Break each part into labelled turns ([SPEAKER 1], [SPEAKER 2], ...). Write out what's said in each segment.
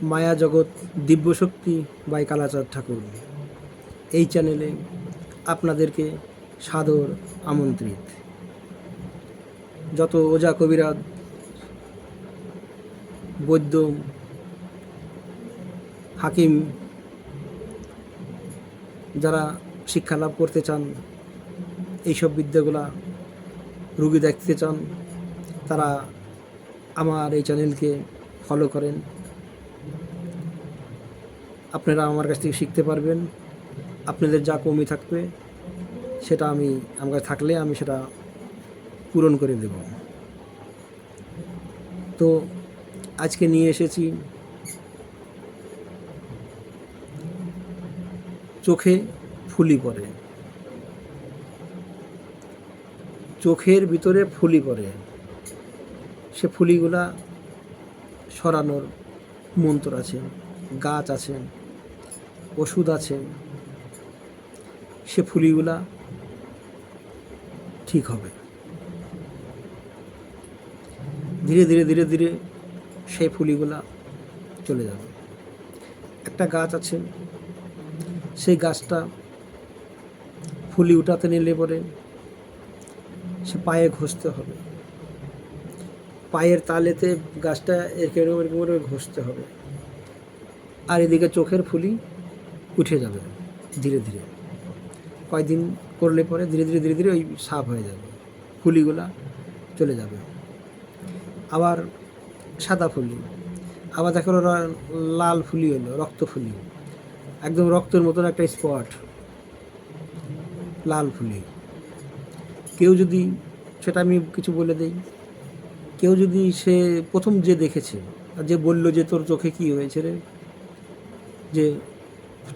[SPEAKER 1] মায়া জগৎ দিব্যশক্তি বাই কালাচাঁদ ঠাকুর এই চ্যানেলে আপনাদেরকে সাদর আমন্ত্রিত। যত ওজা কবিরাজ, বৈদ্য, হাকিম যারা শিক্ষা লাভ করতে চান, এইসব বিদ্যাগুলা রুগী দেখতে চান, তারা আমার এই চ্যানেলকে ফলো করেন। আপনারা আমার কাছ থেকে শিখতে পারবেন। আপনাদের যা কমি থাকবে সেটা আমার কাছে থাকলে আমি সেটা পূরণ করে দেব। তো আজকে নিয়ে এসেছি চোখে ফুলি পড়ে, চোখের ভিতরে ফুলি পড়ে, সে ফুলিগুলা সরানোর মন্ত্র আছে, গাছ আছে, ওষুধ আছে। সে ফুলিগুলা ঠিক হবে। ধীরে ধীরে ধীরে ধীরে সেই ফুলিগুলা চলে যাবে। একটা গাছ আছে, সেই গাছটা ফুলি উঠাতে নিলে পরে সে পায়ে ঘষতে হবে, পায়ের তালেতে গাছটা এরকম এরকম করে ঘষতে হবে। আর এদিকে চোখের ফুলি উঠে যাবে ধীরে ধীরে। কয়েকদিন করলে পরে ধীরে ধীরে ধীরে ধীরে ওই সাফ হয়ে যাবে, ফুলিগুলা চলে যাবে। আবার সাদা ফুলি, আবার দেখো লাল ফুলি হলো, রক্ত ফুলি, একদম রক্তের মতন একটা স্পট, লাল ফুলি। কেউ যদি, সেটা আমি কিছু বলে দেই, কেউ যদি সে প্রথম যে দেখেছে আর যে বললো যে তোর চোখে কী হয়েছে রে, যে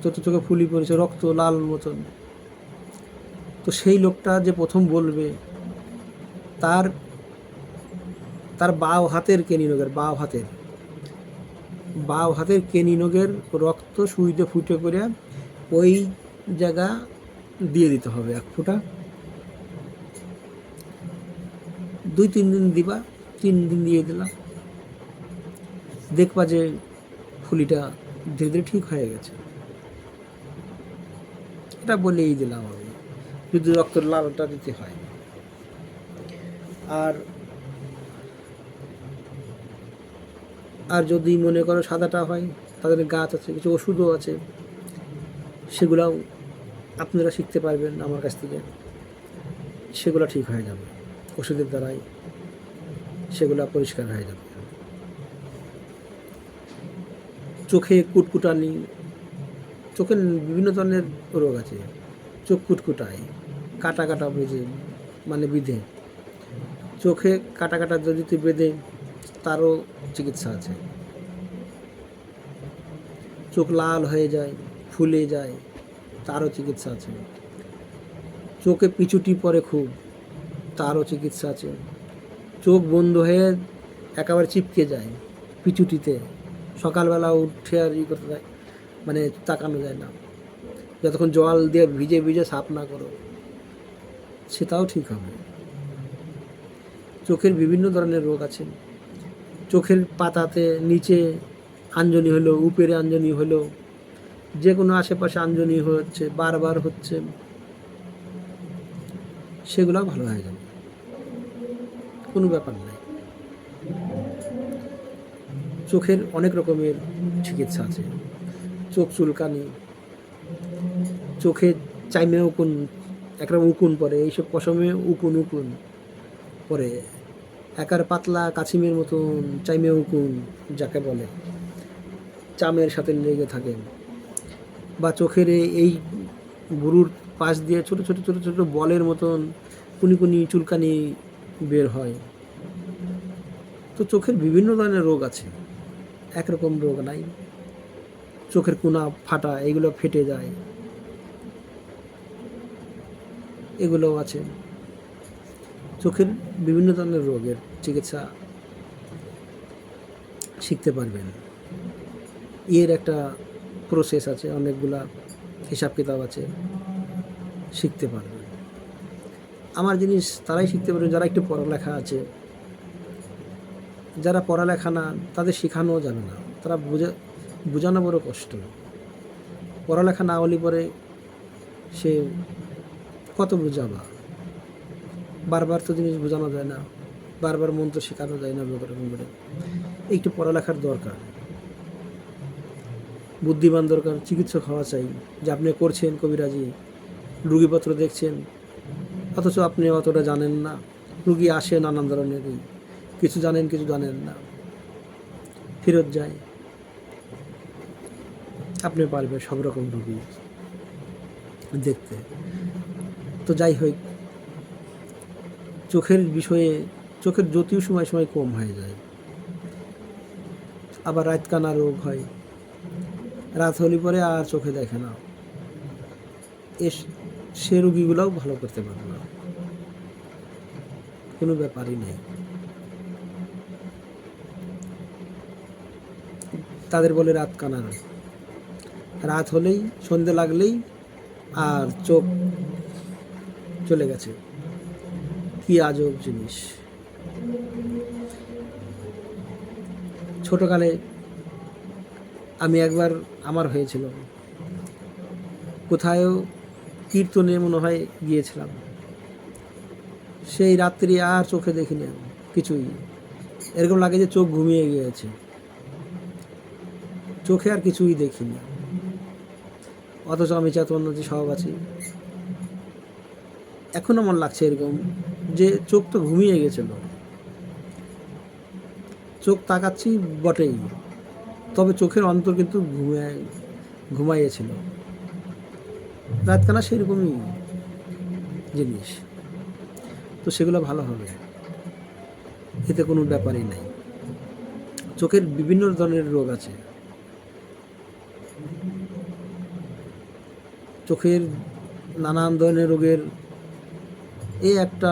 [SPEAKER 1] তোর তো চোখে ফুলি পড়েছে, রক্ত লাল মতন, তো সেই লোকটা যে প্রথম বলবে তার বাও হাতের কেনিনগের, বাও হাতের কেনিনগের রক্ত সুইতে ফুটে করে ওই জায়গা দিয়ে দিতে হবে 1 ফোঁটা। 2-3 দিন দিবা, 3 দিন দিয়ে দিলাম, দেখবা যে ফুলিটা ধীরে ধীরে ঠিক হয়ে গেছে। এটা বলেই দিলাম আমি, যদি রক্তের লালটা দিতে হয়। আর যদি মনে করো সাদাটা হয়, তাদের গাছ আছে, কিছু ওষুধও আছে, সেগুলাও আপনারা শিখতে পারবেন আমার কাছ থেকে। সেগুলো ঠিক হয়ে যাবে, ওষুধের দ্বারাই সেগুলো পরিষ্কার হয়ে যাবে। চোখে কুটকুটানি, চোখের বিভিন্ন ধরনের রোগ আছে। চোখ কুটকুটায়, কাটা কাটা বিধে, চোখে কাটা কাটা যদি বেঁধে, তারও চিকিৎসা আছে। চোখ লাল হয়ে যায়, ফুলে যায়, তারও চিকিৎসা আছে। চোখে পিছুটি পড়ে খুব, তারও চিকিৎসা আছে। চোখ বন্ধ হয়ে একেবারে চিপকে যায় পিছুটিতে, সকালবেলা উঠে আর করতে যায়, তাকানো যায় না, যতক্ষণ জল দিয়ে ভিজে ভিজে সাফ না করো, সেটাও ঠিক হবে। চোখের বিভিন্ন ধরনের রোগ আছে। চোখের পাতাতে নিচে আঞ্জনি হলো, উপরে আঞ্জনি হলো, যে কোনো আশেপাশে আঞ্জনি হচ্ছে, বারবার হচ্ছে, সেগুলো ভালো হয়ে যাবে, কোনো ব্যাপার নাই। চোখের অনেক রকমের চিকিৎসা আছে। চোখ চুলকানি, চোখে চাইমে উকুন, একরকম উকুন পড়ে, এইসব পশমে উকুন পড়ে, একার পাতলা কাছিমের মতন চাইমে উকুন যাকে বলে, চামের সাথে লেগে থাকে। বা চোখের এই বুরুর পাশ দিয়ে ছোট ছোট ছোট ছোট বলের মতন কুনি চুলকানি বের হয়। তো চোখের বিভিন্ন ধরনের রোগ আছে, একরকম রোগ নাই। চোখের কোনা ফাটা, এগুলো ফেটে যায়, এগুলোও আছে। চোখের বিভিন্ন ধরনের রোগের চিকিৎসা শিখতে পারবেন। এর একটা প্রসেস আছে, অনেকগুলা হিসাব কিতাব আছে, শিখতে পারবেন। আমার জিনিস তারাই শিখতে পারবেন যারা একটু পড়ালেখা আছে। যারা পড়ালেখা না, তাদের শেখানো যাবে না, তারা বোঝানো বড় কষ্ট। পড়ালেখা না হলে পরে সে কত বোঝাবা, বারবার তো জিনিস বোঝানো যায় না, বারবার মন্ত্র শেখানো যায় না। এরকম করে একটু পড়ালেখার দরকার, বুদ্ধিমান দরকার, চিকিৎসক হওয়া চাই। যে আপনি করছেন কবিরাজি, রুগীপত্র দেখছেন, অথচ আপনি অতটা জানেন না। রুগী আসে নানান ধরনেরই, কিছু জানেন কিছু জানেন না, ফেরত যায়। আপনি পারবেন সব রকম রুগী দেখতে। তো যাই হোক, চোখের বিষয়ে চোখের জ্যোতিও সময় সময় কম হয়ে যায়, আবার রাতকানা রোগ হয়, রাত হলে পরে আর চোখে দেখে না, সে রুগীগুলোও ভালো করতে পারে না, কোনো ব্যাপারই নেই। তাদের বলে রাত কানা রোগ। রাত হলেই, সন্ধে লাগলেই আর চোখ চলে গেছে। কি আজব জিনিস। ছোটকালে আমি একবার আমার হয়েছিল, কোথায়ও কীর্তনে মনে হয় গিয়েছিলাম, সেই রাত্রি আর চোখে দেখিনি কিছুই। এরকম লাগে যে চোখ ঘুমিয়ে গিয়েছে, চোখে আর কিছুই দেখিনি, অথচ আমি চেতনাতে সব আছি। এখন আমার লাগছে এরকম যে চোখ তো ঘুমিয়ে গেছিল, চোখ তাকাচ্ছি বটেই, তবে চোখের অন্তর কিন্তু ঘুমাইয়েছিল। রাতকানা সেরকমই জিনিস। তো সেগুলো ভালো হবে, এতে কোনো ব্যাপারই নাই। চোখের বিভিন্ন ধরনের রোগ আছে, চোখের নানান ধরনের রোগের এই একটা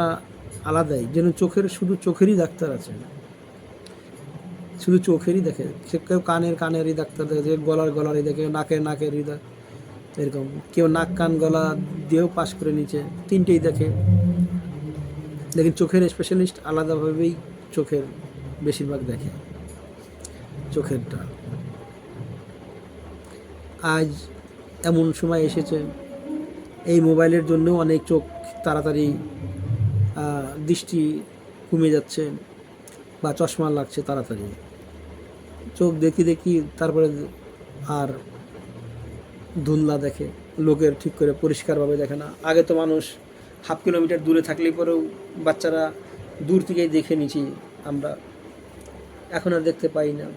[SPEAKER 1] আলাদাই, যেন চোখের শুধু চোখেরই ডাক্তার আছে, শুধু চোখেরই দেখে। সে কেউ কানেরই ডাক্তার দেখে, গলারই দেখে, নাকেরই দেখে, এরকম। কেউ নাক কান গলা দিয়েও পাস করে নিচে, তিনটেই দেখে। লেকিন চোখের স্পেশালিস্ট আলাদাভাবেই চোখের বেশিরভাগ দেখে, চোখেরটা। আজ এমন সময় এসেছে, এই মোবাইলের জন্য অনেক চোখ তাড়াতাড়ি দৃষ্টি কমে যাচ্ছে বা চশমা লাগছে তাড়াতাড়ি। চোখ দেখি তারপরে আর ধুন্দলা দেখে, লোকের ঠিক করে পরিষ্কারভাবে দেখে না। আগে তো মানুষ হাফ কিলোমিটার দূরে থাকলে পরেও বাচ্চারা দূর থেকেই দেখে নিছি আমরা, এখন আর দেখতে পাই না।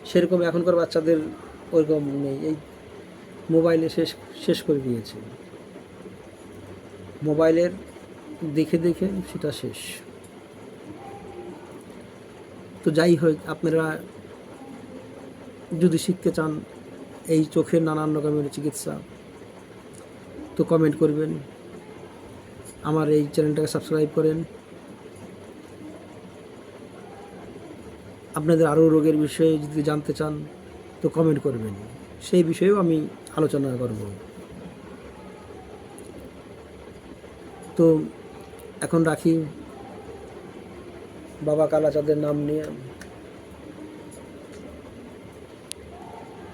[SPEAKER 1] সেরকম এখনকার বাচ্চাদের ওইরকম নেই, এই মোবাইলে শেষ করে দিয়েছে, মোবাইলের দেখে সেটা শেষ। তো যাই হোক, আপনারা যদি শিখতে চান এই চোখের নানান রকমের চিকিৎসা, তো কমেন্ট করবেন, আমার এই চ্যানেলটাকে সাবস্ক্রাইব করেন। আপনাদের আরও রোগের বিষয়ে যদি জানতে চান তো কমেন্ট করবেন, সেই বিষয়েও আমি আলোচনা করব। তো এখন রাখি, বাবা কালাচাঁদের নাম নিয়ে।